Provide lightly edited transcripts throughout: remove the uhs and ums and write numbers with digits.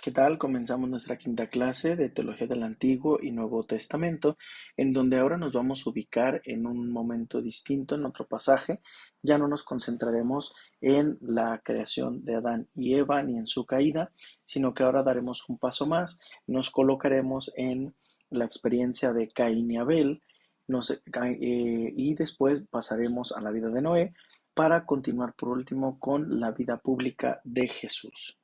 ¿Qué tal? Comenzamos nuestra quinta clase de Teología del Antiguo y Nuevo Testamento, en donde ahora nos vamos a ubicar en un momento distinto, en otro pasaje. Ya no nos concentraremos en la creación de Adán y Eva ni en su caída, sino que ahora daremos un paso más, nos colocaremos en la experiencia de Caín y Abel, y después pasaremos a la vida de Noé para continuar por último con la vida pública de Jesús.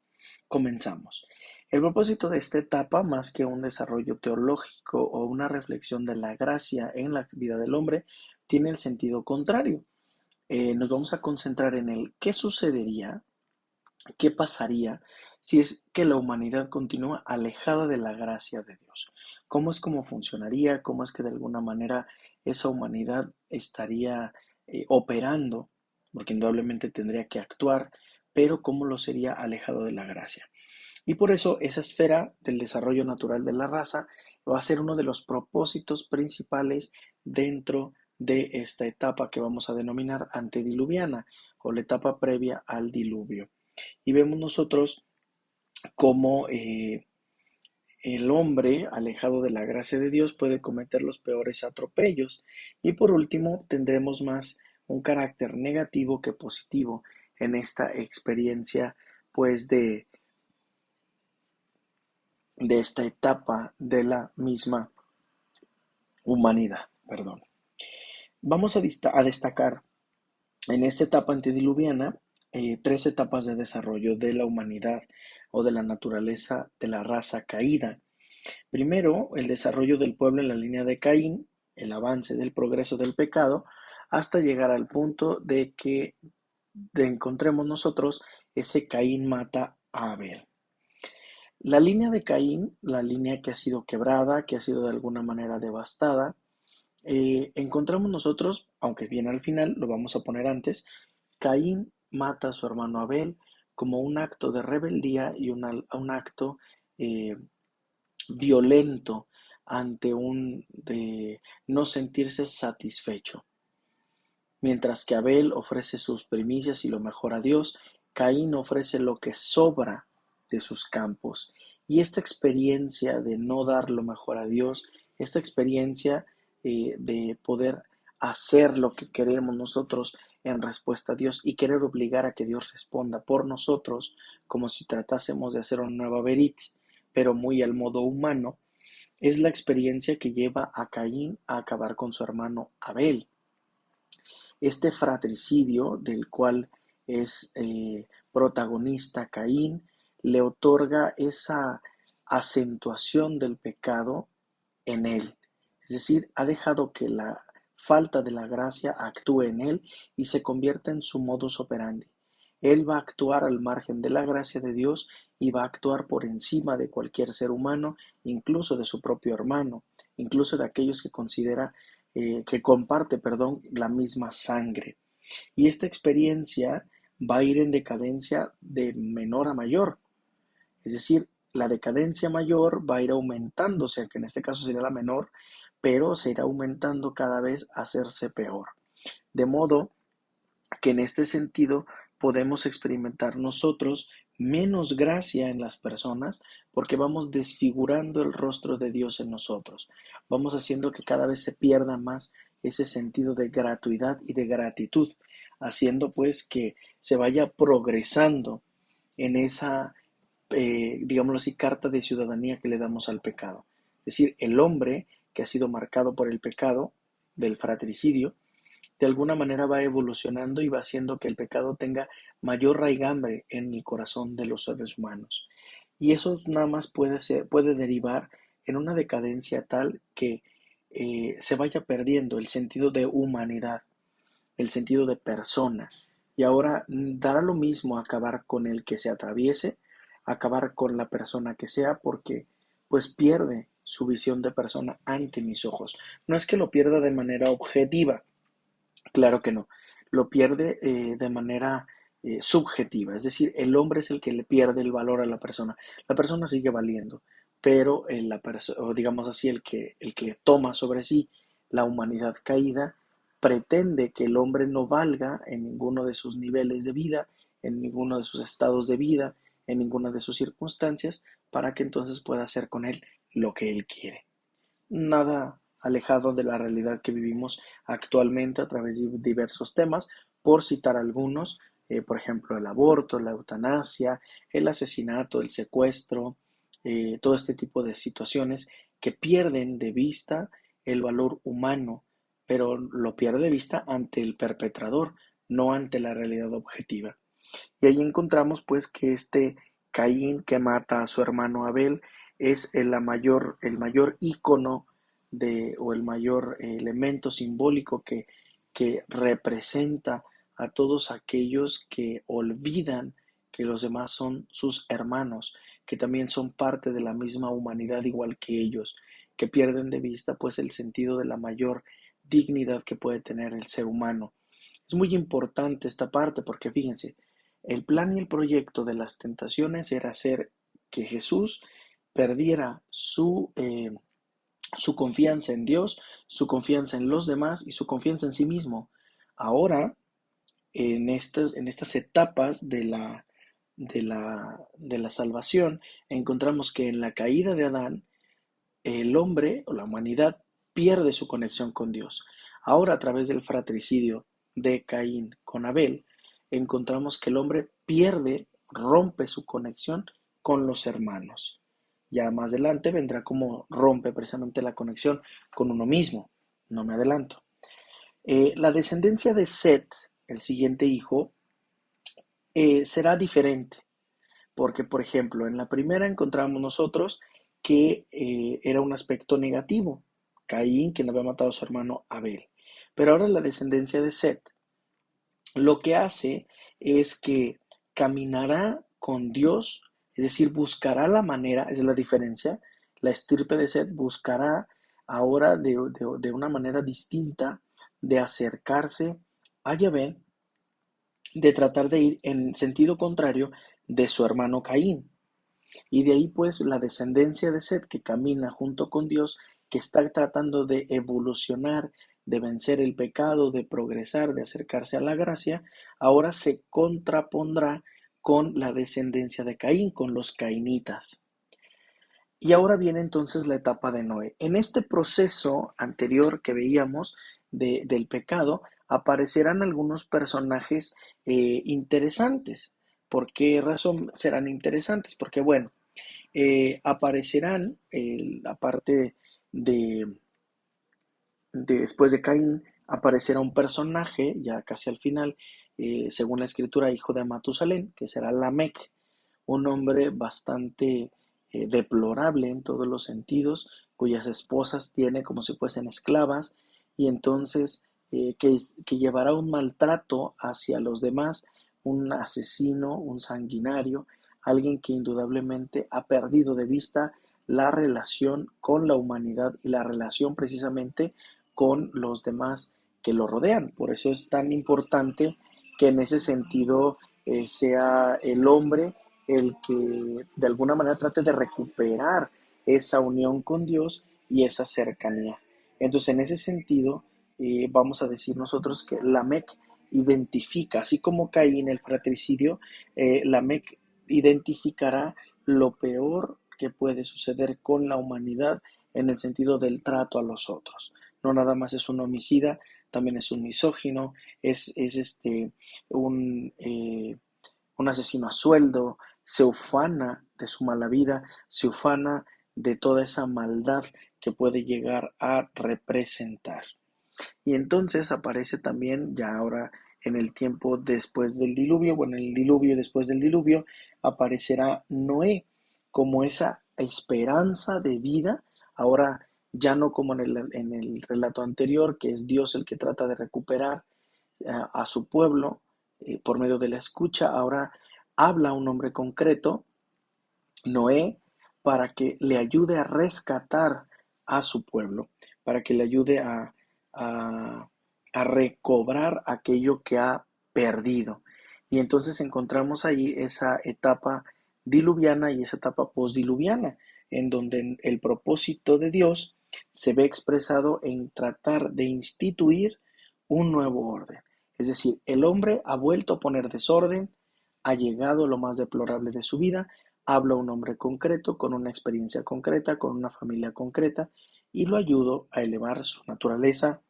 Comenzamos. El propósito de esta etapa, más que un desarrollo teológico o una reflexión de la gracia en la vida del hombre, tiene el sentido contrario. Nos vamos a concentrar en el qué sucedería, qué pasaría si es que la humanidad continúa alejada de la gracia de Dios. Cómo funcionaría, cómo es que de alguna manera esa humanidad estaría operando, porque indudablemente tendría que actuar, pero cómo lo sería alejado de la gracia. Y por eso esa esfera del desarrollo natural de la raza va a ser uno de los propósitos principales dentro de esta etapa que vamos a denominar antediluviana o la etapa previa al diluvio. Y vemos nosotros cómo el hombre, alejado de la gracia de Dios, puede cometer los peores atropellos. Y por último, tendremos más un carácter negativo que positivo en esta experiencia, pues de esta etapa de la misma humanidad. Perdón. Vamos a destacar en esta etapa antediluviana tres etapas de desarrollo de la humanidad o de la naturaleza de la raza caída. Primero, el desarrollo del pueblo en la línea de Caín, el avance del progreso del pecado, hasta llegar al punto de que encontremos nosotros ese Caín mata a Abel. La línea de Caín, la línea que ha sido quebrada, que ha sido de alguna manera devastada, encontramos nosotros, aunque bien al final, lo vamos a poner antes, Caín mata a su hermano Abel como un acto de rebeldía y un acto eh, violento ante un de no sentirse satisfecho. Mientras que Abel ofrece sus primicias y lo mejor a Dios, Caín ofrece lo que sobra de sus campos. Y esta experiencia de no dar lo mejor a Dios, esta experiencia de poder hacer lo que queremos nosotros en respuesta a Dios y querer obligar a que Dios responda por nosotros, como si tratásemos de hacer una nueva verit, pero muy al modo humano, es la experiencia que lleva a Caín a acabar con su hermano Abel. Este fratricidio del cual es protagonista Caín le otorga esa acentuación del pecado en él. Es decir, ha dejado que la falta de la gracia actúe en él y se convierta en su modus operandi. Él va a actuar al margen de la gracia de Dios y va a actuar por encima de cualquier ser humano, incluso de su propio hermano, incluso de aquellos que considera que comparte, perdón, la misma sangre. Y esta experiencia va a ir en decadencia de menor a mayor. Es decir, la decadencia mayor va a ir aumentándose, que en este caso sería la menor, pero se irá aumentando cada vez a hacerse peor. De modo que en este sentido podemos experimentar nosotros menos gracia en las personas porque vamos desfigurando el rostro de Dios en nosotros. Vamos haciendo que cada vez se pierda más ese sentido de gratuidad y de gratitud, haciendo pues que se vaya progresando en esa, digámoslo así, carta de ciudadanía que le damos al pecado. Es decir, el hombre que ha sido marcado por el pecado del fratricidio, de alguna manera va evolucionando y va haciendo que el pecado tenga mayor raigambre en el corazón de los seres humanos. Y eso nada más puede derivar en una decadencia tal que se vaya perdiendo el sentido de humanidad, el sentido de persona. Y ahora dará lo mismo acabar con el que se atraviese, acabar con la persona que sea, porque pues pierde su visión de persona ante mis ojos. No es que lo pierda de manera objetiva, claro que no. Lo pierde de manera subjetiva. Es decir, el hombre es el que le pierde el valor a la persona. La persona sigue valiendo, pero o digamos así, el que toma sobre sí la humanidad caída pretende que el hombre no valga en ninguno de sus niveles de vida, en ninguno de sus estados de vida, en ninguna de sus circunstancias para que entonces pueda hacer con él lo que él quiere. Nada alejado de la realidad que vivimos actualmente a través de diversos temas, por citar algunos, por ejemplo, el aborto, la eutanasia, el asesinato, el secuestro, todo este tipo de situaciones que pierden de vista el valor humano, pero lo pierde de vista ante el perpetrador, no ante la realidad objetiva. Y ahí encontramos pues que este Caín que mata a su hermano Abel es el mayor ícono o el mayor elemento simbólico que representa a todos aquellos que olvidan que los demás son sus hermanos, que también son parte de la misma humanidad igual que ellos, que pierden de vista pues el sentido de la mayor dignidad que puede tener el ser humano. Es muy importante esta parte porque fíjense, el plan y el proyecto de las tentaciones era hacer que Jesús perdiera su confianza en Dios, su confianza en los demás y su confianza en sí mismo. Ahora, en estas etapas de la salvación, encontramos que en la caída de Adán, el hombre o la humanidad pierde su conexión con Dios. Ahora, a través del fratricidio de Caín con Abel, encontramos que el hombre rompe su conexión con los hermanos. Ya más adelante vendrá como rompe precisamente la conexión con uno mismo. No me adelanto. La descendencia de Set, el siguiente hijo, será diferente. Porque, por ejemplo, en la primera encontramos nosotros que era un aspecto negativo, Caín, quien había matado a su hermano Abel. Pero ahora la descendencia de Set lo que hace es que caminará con Dios, es decir, buscará la manera, esa es la diferencia, la estirpe de Set buscará ahora de una manera distinta de acercarse a Yahvé, de tratar de ir en sentido contrario de su hermano Caín. Y de ahí pues la descendencia de Set que camina junto con Dios, que está tratando de evolucionar, de vencer el pecado, de progresar, de acercarse a la gracia, ahora se contrapondrá con la descendencia de Caín, con los cainitas. Y ahora viene entonces la etapa de Noé. En este proceso anterior que veíamos del pecado, aparecerán algunos personajes interesantes. ¿Por qué razón serán interesantes? Porque bueno, aparecerán, aparte de, después de Caín, aparecerá un personaje, ya casi al final, según la escritura, hijo de Matusalén, que será Lamec, un hombre bastante deplorable en todos los sentidos, cuyas esposas tiene como si fuesen esclavas, y entonces que llevará un maltrato hacia los demás, un asesino, un sanguinario, alguien que indudablemente ha perdido de vista la relación con la humanidad y la relación precisamente con los demás que lo rodean. Por eso es tan importante que en ese sentido sea el hombre el que de alguna manera trate de recuperar esa unión con Dios y esa cercanía. Entonces, en ese sentido, vamos a decir nosotros que Lamec identifica, así como Caín, el fratricidio, Lamec identificará lo peor que puede suceder con la humanidad en el sentido del trato a los otros. No nada más es un homicida, también es un misógino, es un asesino a sueldo, se ufana de su mala vida, se ufana de toda esa maldad que puede llegar a representar. Y entonces aparece también, ya ahora en el tiempo después del diluvio, bueno, en el diluvio después del diluvio, aparecerá Noé como esa esperanza de vida, ahora ya no como en el relato anterior, que es Dios el que trata de recuperar a su pueblo por medio de la escucha, ahora habla un hombre concreto, Noé, para que le ayude a rescatar a su pueblo, para que le ayude a, a recobrar aquello que ha perdido. Y entonces encontramos allí esa etapa diluviana y esa etapa postdiluviana, en donde el propósito de Dios se ve expresado en tratar de instituir un nuevo orden. Es decir, el hombre ha vuelto a poner desorden, ha llegado a lo más deplorable de su vida, hablo a un hombre concreto, con una experiencia concreta, con una familia concreta, y lo ayudo a elevar su naturaleza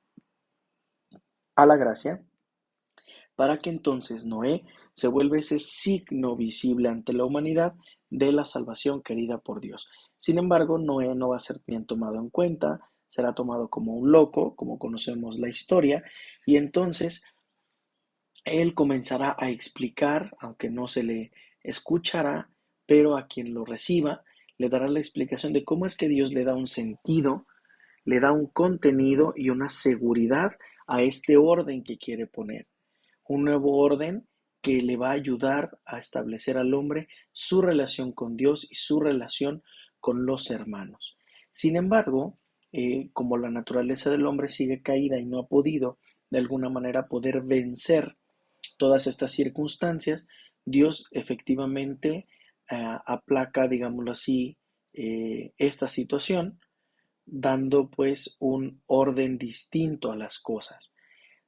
a la gracia, para que entonces Noé se vuelva ese signo visible ante la humanidad de la salvación querida por Dios. Sin embargo, Noé no va a ser bien tomado en cuenta, será tomado como un loco, como conocemos la historia, y entonces él comenzará a explicar, aunque no se le escuchará, pero a quien lo reciba le dará la explicación de cómo es que Dios le da un sentido, le da un contenido y una seguridad a este orden que quiere poner. Un nuevo orden que le va a ayudar a establecer al hombre su relación con Dios y su relación con los hermanos. Sin embargo, como la naturaleza del hombre sigue caída y no ha podido de alguna manera poder vencer todas estas circunstancias, Dios efectivamente aplaca, digámoslo así, esta situación, dando pues un orden distinto a las cosas,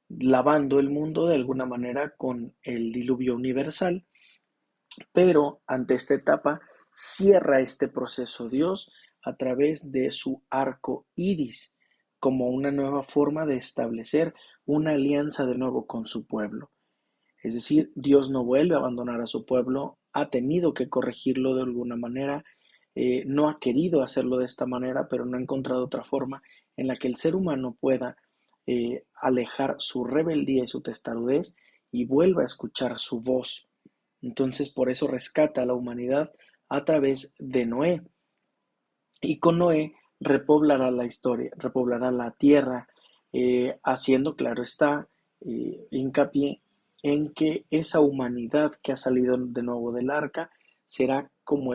lavando el mundo de alguna manera con el diluvio universal, pero ante esta etapa cierra este proceso Dios a través de su arco iris, como una nueva forma de establecer una alianza de nuevo con su pueblo. Es decir, Dios no vuelve a abandonar a su pueblo, ha tenido que corregirlo de alguna manera, no ha querido hacerlo de esta manera, pero no ha encontrado otra forma en la que el ser humano pueda alejar su rebeldía y su testarudez y vuelva a escuchar su voz. Entonces, por eso rescata a la humanidad a través de Noé. Y con Noé repoblará la historia, repoblará la tierra, haciendo, claro está, hincapié en que esa humanidad que ha salido de nuevo del arca será como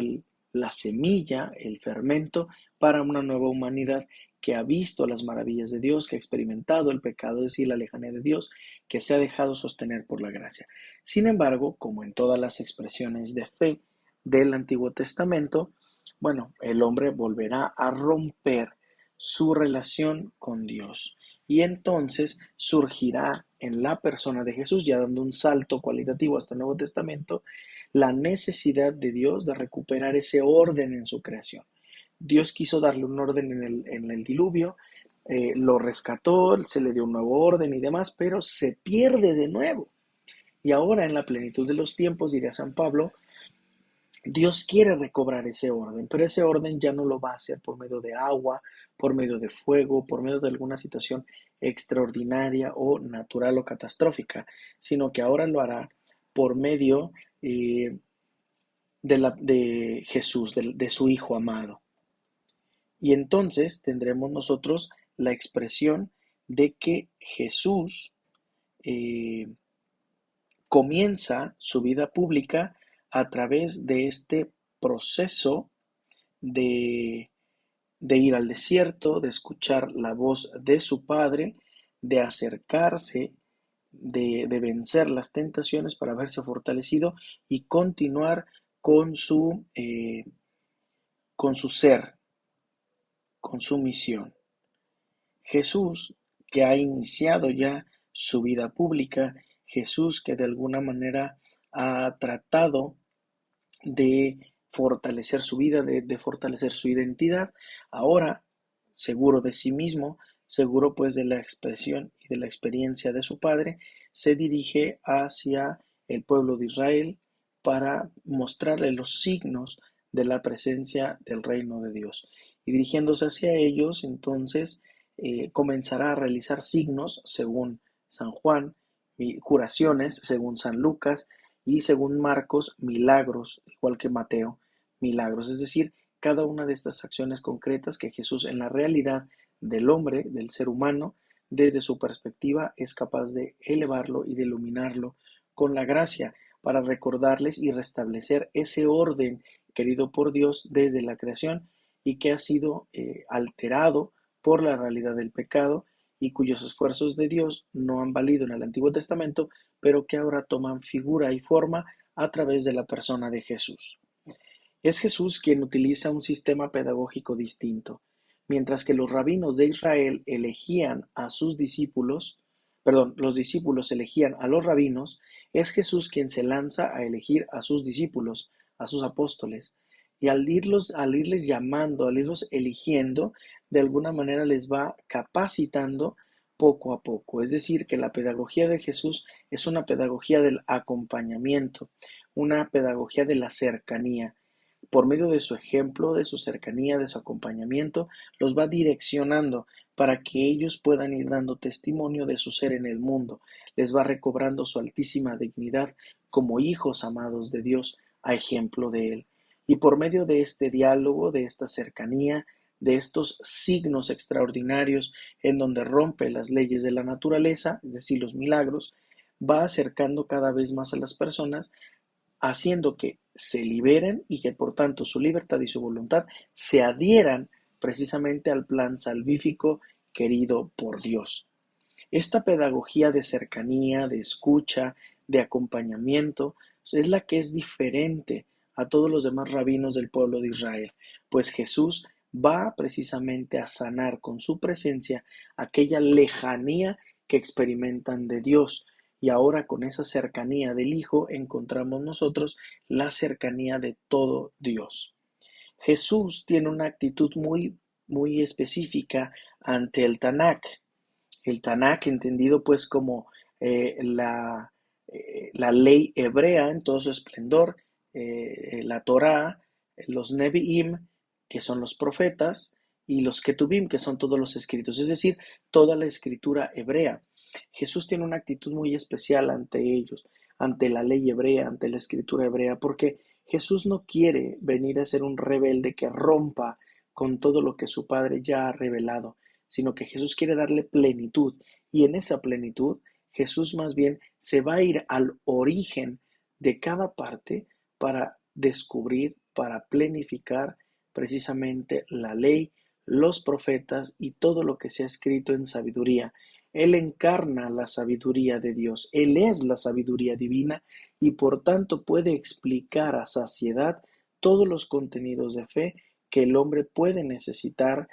la semilla, el fermento para una nueva humanidad que ha visto las maravillas de Dios, que ha experimentado el pecado, es decir, la lejanía de Dios, que se ha dejado sostener por la gracia. Sin embargo, como en todas las expresiones de fe del Antiguo Testamento, bueno, el hombre volverá a romper su relación con Dios. Y entonces surgirá en la persona de Jesús, ya dando un salto cualitativo hasta el Nuevo Testamento, la necesidad de Dios de recuperar ese orden en su creación. Dios quiso darle un orden en el diluvio, lo rescató, se le dio un nuevo orden y demás, pero se pierde de nuevo. Y ahora en la plenitud de los tiempos, diría San Pablo, Dios quiere recobrar ese orden, pero ese orden ya no lo va a hacer por medio de agua, por medio de fuego, por medio de alguna situación extraordinaria o natural o catastrófica, sino que ahora lo hará por medio de Jesús, de su Hijo amado. Y entonces tendremos nosotros la expresión de que Jesús eh, comienza su vida pública a través de este proceso de, de ir al desierto, de escuchar la voz de su padre, de acercarse, de vencer las tentaciones para verse fortalecido y continuar con con su ser, con su misión. Jesús, que ha iniciado ya su vida pública, Jesús que de alguna manera ha tratado de fortalecer su vida, de fortalecer su identidad, ahora, seguro de sí mismo, seguro pues de la expresión y de la experiencia de su padre, se dirige hacia el pueblo de Israel para mostrarle los signos de la presencia del reino de Dios. Y dirigiéndose hacia ellos, entonces comenzará a realizar signos según San Juan, y curaciones según San Lucas, y según Marcos, milagros, igual que Mateo, milagros. Es decir, cada una de estas acciones concretas que Jesús en la realidad del hombre, del ser humano, desde su perspectiva, es capaz de elevarlo y de iluminarlo con la gracia para recordarles y restablecer ese orden querido por Dios desde la creación y que ha sido alterado por la realidad del pecado y cuyos esfuerzos de Dios no han valido en el Antiguo Testamento, pero que ahora toman figura y forma a través de la persona de Jesús. Es Jesús quien utiliza un sistema pedagógico distinto. Mientras que los rabinos de Israel elegían a sus discípulos, los discípulos elegían a los rabinos, es Jesús quien se lanza a elegir a sus discípulos, a sus apóstoles. Y al irles llamando, al irlos eligiendo, de alguna manera les va capacitando poco a poco. Es decir, que la pedagogía de Jesús es una pedagogía del acompañamiento, una pedagogía de la cercanía. Por medio de su ejemplo, de su cercanía, de su acompañamiento, los va direccionando para que ellos puedan ir dando testimonio de su ser en el mundo. Les va recobrando su altísima dignidad como hijos amados de Dios, a ejemplo de Él. Y por medio de este diálogo, de esta cercanía, de estos signos extraordinarios en donde rompe las leyes de la naturaleza, es decir, los milagros, va acercando cada vez más a las personas, haciendo que se liberen y que por tanto su libertad y su voluntad se adhieran precisamente al plan salvífico querido por Dios. Esta pedagogía de cercanía, de escucha, de acompañamiento, es la que es diferente a todos los demás rabinos del pueblo de Israel, pues Jesús va precisamente a sanar con su presencia aquella lejanía que experimentan de Dios. Y ahora con esa cercanía del Hijo encontramos nosotros la cercanía de todo Dios. Jesús tiene una actitud muy específica ante el Tanakh. El Tanakh, entendido pues como la ley hebrea en todo su esplendor, la Torá, los Nevi'im, que son los profetas, y los Ketubim, que son todos los escritos, es decir, toda la escritura hebrea. Jesús tiene una actitud muy especial ante ellos, ante la ley hebrea, ante la escritura hebrea, porque Jesús no quiere venir a ser un rebelde que rompa con todo lo que su Padre ya ha revelado, sino que Jesús quiere darle plenitud, y en esa plenitud Jesús más bien se va a ir al origen de cada parte para descubrir, para planificar precisamente la ley, los profetas y todo lo que se ha escrito en sabiduría. Él encarna la sabiduría de Dios, Él es la sabiduría divina y por tanto puede explicar a saciedad todos los contenidos de fe que el hombre puede necesitar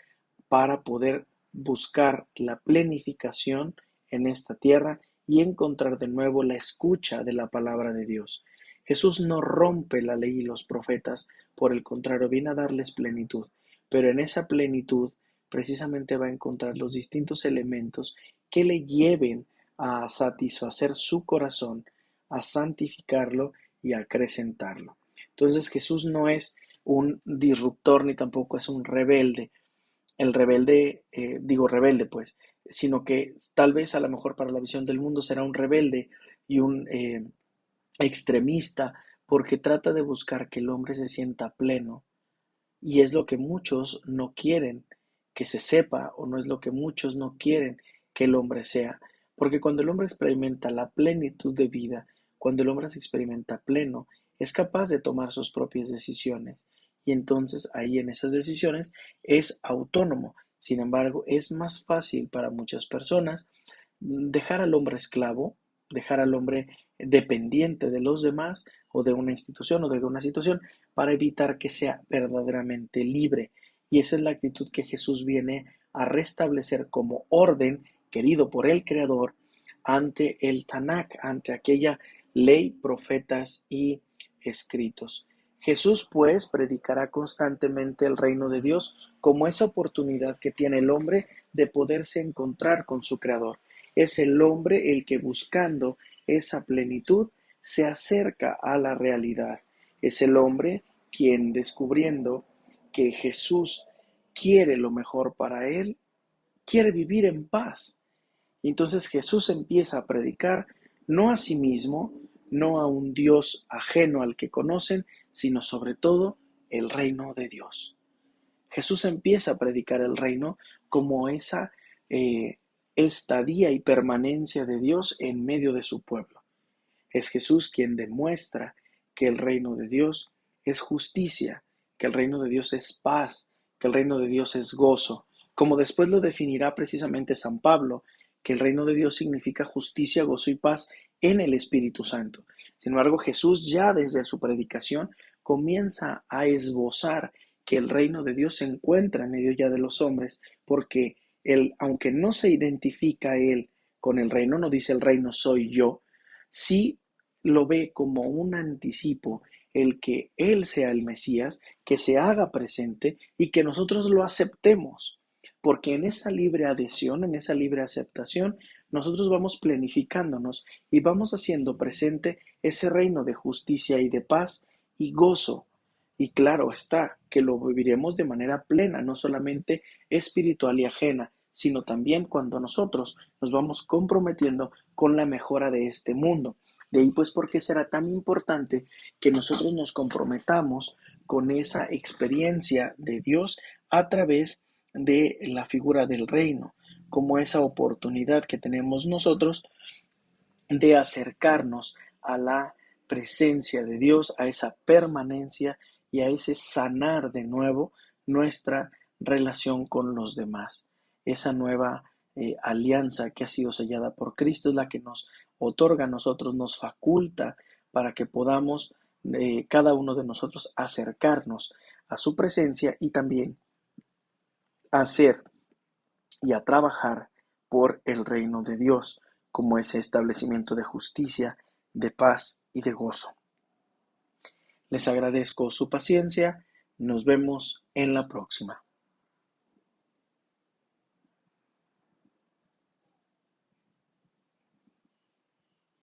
para poder buscar la plenificación en esta tierra y encontrar de nuevo la escucha de la palabra de Dios. Jesús no rompe la ley y los profetas, por el contrario, viene a darles plenitud, pero en esa plenitud precisamente va a encontrar los distintos elementos que le lleven a satisfacer su corazón, a santificarlo y a acrecentarlo. Entonces Jesús no es un disruptor ni tampoco es un rebelde. El rebelde, digo rebelde pues, sino que tal vez a lo mejor para la visión del mundo será un rebelde y un extremista porque trata de buscar que el hombre se sienta pleno y es lo que muchos no quieren que se sepa o no es lo que muchos no quieren que el hombre sea. Porque cuando el hombre experimenta la plenitud de vida, cuando el hombre se experimenta pleno, es capaz de tomar sus propias decisiones. Y entonces ahí en esas decisiones es autónomo. Sin embargo, es más fácil para muchas personas dejar al hombre esclavo, dejar al hombre dependiente de los demás o de una institución o de una situación para evitar que sea verdaderamente libre. Y esa es la actitud que Jesús viene a restablecer como orden querido por el Creador ante el Tanakh, ante aquella ley, profetas y escritos. Jesús pues predicará constantemente el reino de Dios como esa oportunidad que tiene el hombre de poderse encontrar con su Creador. Es el hombre el que buscando esa plenitud se acerca a la realidad. Es el hombre quien descubriendo que Jesús quiere lo mejor para él, quiere vivir en paz. Y entonces Jesús empieza a predicar no a sí mismo, no a un Dios ajeno al que conocen, sino sobre todo el reino de Dios. Jesús empieza a predicar el reino como esa estadía y permanencia de Dios en medio de su pueblo. Es Jesús quien demuestra que el reino de Dios es justicia, que el reino de Dios es paz, que el reino de Dios es gozo, como después lo definirá precisamente San Pablo, que el reino de Dios significa justicia, gozo y paz en el Espíritu Santo. Sin embargo, Jesús ya desde su predicación comienza a esbozar que el reino de Dios se encuentra en medio ya de los hombres, porque él, aunque no se identifica él con el reino, no dice el reino soy yo, sí lo ve como un anticipo el que Él sea el Mesías, que se haga presente y que nosotros lo aceptemos, porque en esa libre adhesión, en esa libre aceptación, nosotros vamos planificándonos y vamos haciendo presente ese reino de justicia y de paz y gozo. Y claro está que lo viviremos de manera plena, no solamente espiritual y ajena, sino también cuando nosotros nos vamos comprometiendo con la mejora de este mundo. De ahí pues por qué será tan importante que nosotros nos comprometamos con esa experiencia de Dios a través de la figura del reino, como esa oportunidad que tenemos nosotros de acercarnos a la presencia de Dios, a esa permanencia y a ese sanar de nuevo nuestra relación con los demás. Esa nueva alianza que ha sido sellada por Cristo es la que nos otorga a nosotros, nos faculta para que podamos cada uno de nosotros acercarnos a su presencia y también hacer y a trabajar por el reino de Dios, como ese establecimiento de justicia, de paz y de gozo. Les agradezco su paciencia. Nos vemos en la próxima.